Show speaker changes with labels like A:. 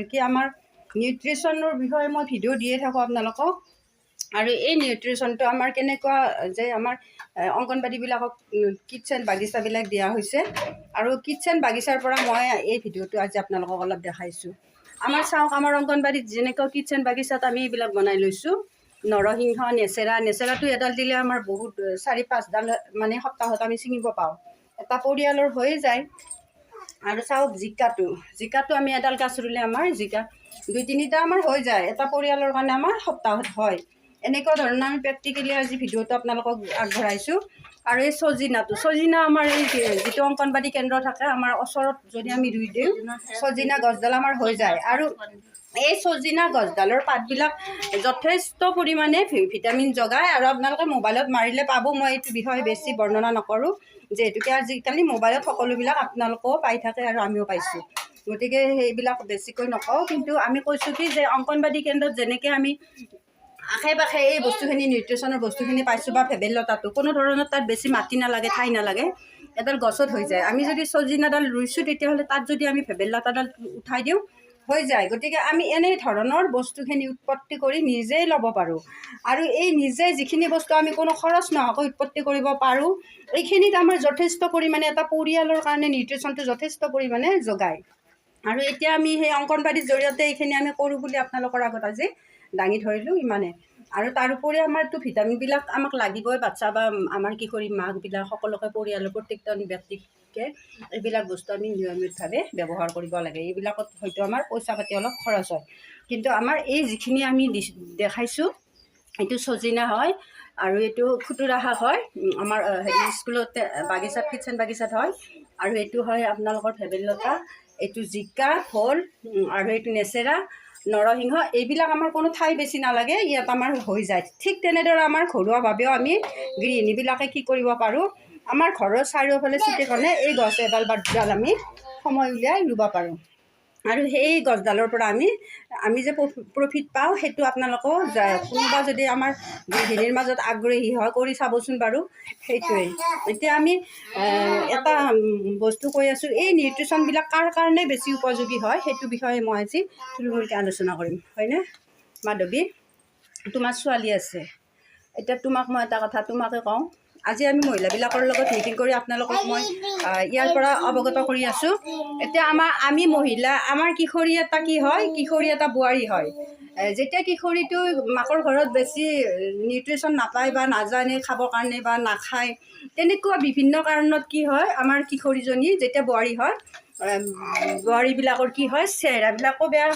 A: কি আমাৰ নিউট্ৰিশ্যনৰ বিষয়ে মই ভিডিঅ' দিয়ে থাকোঁ আপোনালোকক। আৰু এই নিউট্ৰিশ্যনটো আমাৰ কেনেকুৱা যে আমাৰ অংগনবাড়ীবিলাকক কিটচেন বাগিচাবিলাক দিয়া হৈছে। আৰু কিটচেন বাগিচাৰ পৰা মই এই ভিডিঅ'টো আজি আপোনালোকক অলপ দেখাইছোঁ। আমাৰ চাওক, আমাৰ অংগনবাড়ীত যেনেকুৱা কিটচেন বাগিচাত আমি এইবিলাক বনাই লৈছোঁ। নৰসিংহ, নেচেৰাটো এডাল দিলে আমাৰ বহুত 4-5ডাল মানে সপ্তাহত আমি ছিঙিব পাওঁ। এটা পৰিয়ালৰ হৈয়ে যায়। আৰু চাওক, জিকাটো আমি এডাল গাছ ৰুলে আমাৰ জিকা 2-3টা আমাৰ হৈ যায়। এটা পৰিয়ালৰ কাৰণে আমাৰ সপ্তাহত হয়। এনেকুৱা ধৰণৰ আমি প্ৰেক্টিকেলি আজি ভিডিঅ'টো আপোনালোকক আগবঢ়াইছোঁ। আৰু এই ছজিনা আমাৰ এই যিটো অংগনবাড়ী কেন্দ্ৰ থাকে আমাৰ ওচৰত, যদি আমি ৰুই দিওঁ ছজিনা গছডাল আমাৰ হৈ যায়। আৰু এই ছজিনা গছডালৰ পাতবিলাক যথেষ্ট পৰিমাণে ভিটামিন যোগায়। আৰু আপোনালোকে মোবাইলত মাৰিলে পাব। মই এইটো বিষয়ে বেছি বৰ্ণনা নকৰোঁ, যিহেতুকে আজিকালি মোবাইলত সকলোবিলাক আপোনালোকেও পাই থাকে আৰু আমিও পাইছোঁ। গতিকে সেইবিলাক বেছিকৈ নকওঁ, কিন্তু আমি কৈছোঁ কি যে অংগনবাড়ী কেন্দ্ৰত যেনেকৈ আমি আশে পাশে এই বস্তুখিনি নিউট্ৰিশ্যনৰ বস্তুখিনি পাইছোঁ, বা ভেবেলতাটো কোনো ধৰণৰ তাত বেছি মাটি নালাগে, ঠাই নালাগে, এডাল গছত হৈ যায়। আমি যদি ছজিনাডাল ৰুইছোঁ তেতিয়াহ'লে তাত যদি আমি ভেবেলতাডাল উঠাই দিওঁ হৈ যায়। গতিকে আমি এনে ধৰণৰ বস্তুখিনি উৎপত্তি কৰি নিজেই ল'ব পাৰোঁ। আৰু এই নিজে যিখিনি বস্তু আমি কোনো খৰচ নোহোৱাকৈ উৎপত্তি কৰিব পাৰোঁ, এইখিনিত আমাৰ যথেষ্ট পৰিমাণে এটা পৰিয়ালৰ কাৰণে নিউট্ৰিশ্যনটো যথেষ্ট পৰিমাণে যোগায়। আৰু এতিয়া আমি সেই অংগনবাড়ীৰ জৰিয়তে এইখিনি আমি কৰোঁ বুলি আপোনালোকৰ আগত আজি দাঙি ধৰিলোঁ, ইমানে। আৰু তাৰোপৰি আমাৰতো ভিটামিনবিলাক আমাক লাগিবই। বাচ্চা বা আমাৰ কিশোৰী মাকবিলাক সকলোকে, পৰিয়ালৰ প্ৰত্যেকজন ব্যক্তিকে এইবিলাক বস্তু আমি নিয়মিতভাৱে ব্যৱহাৰ কৰিব লাগে। এইবিলাকত হয়তো আমাৰ পইচা পাতি অলপ খৰচ হয়, কিন্তু আমাৰ এই যিখিনি আমি দেখাইছোঁ, এইটো ছজিনা হয় আৰু এইটো খুতুৰা শাক হয়। আমাৰ স্কুলতে বাগিচাত, কিটচেন বাগিচাত হয়। আৰু এইটো হয় আপোনালোকৰ ভেবেলতা, এইটো জিকা, ভোল, আৰু এইটো নেচেৰা, নৰসিংহ। এইবিলাক আমাৰ কোনো ঠাই বেছি নালাগে, ইয়াত আমাৰ হৈ যায়। ঠিক তেনেদৰে আমাৰ ঘৰুৱাভাৱেও আমি গৃহিণীবিলাকে কি কৰিব পাৰোঁ, আমাৰ ঘৰৰ চাৰিওফালে চুকে কোণে এই গছ এডাল বা দুডাল আমি সময় উলিয়াই ৰুব পাৰোঁ। আৰু সেই গছডালৰ পৰা আমি যে প্ৰফিট পাওঁ, সেইটো আপোনালোকেও কোনোবা যদি আমাৰ গৃহিণীৰ মাজত আগ্ৰহী হয়, কৰি চাবচোন বাৰু। সেইটোৱেই এতিয়া আমি এটা বস্তু কৈ আছোঁ, এই নিউট্ৰিশ্যনবিলাক কাৰ কাৰণে বেছি উপযোগী হয় সেইটো বিষয়ে মই আজি থুলমূলকৈ আলোচনা কৰিম। হয়নে মাধৱী? তোমাৰ ছোৱালী আছে। এতিয়া তোমাক মই এটা কথা তোমাকে কওঁ। আজি আমি মহিলাবিলাকৰ লগত মিটিং কৰি আপোনালোকক মই ইয়াৰ পৰা অৱগত কৰি আছোঁ। এতিয়া আমি মহিলা, আমাৰ কিশোৰী এটা কি হয়, কিশোৰী এটা বোৱাৰী হয়। যেতিয়া কিশোৰীটো মাকৰ ঘৰত বেছি নিউট্ৰিশ্যন নাপায় বা নাজানে খাবৰ কাৰণে বা নাখায়, তেনেকুৱা বিভিন্ন কাৰণত কি হয়, আমাৰ কিশোৰীজনী যেতিয়া বোৱাৰী হয়, বোৱাৰীবিলাকৰ কি হয়, চেহেৰাবিলাকো বেয়া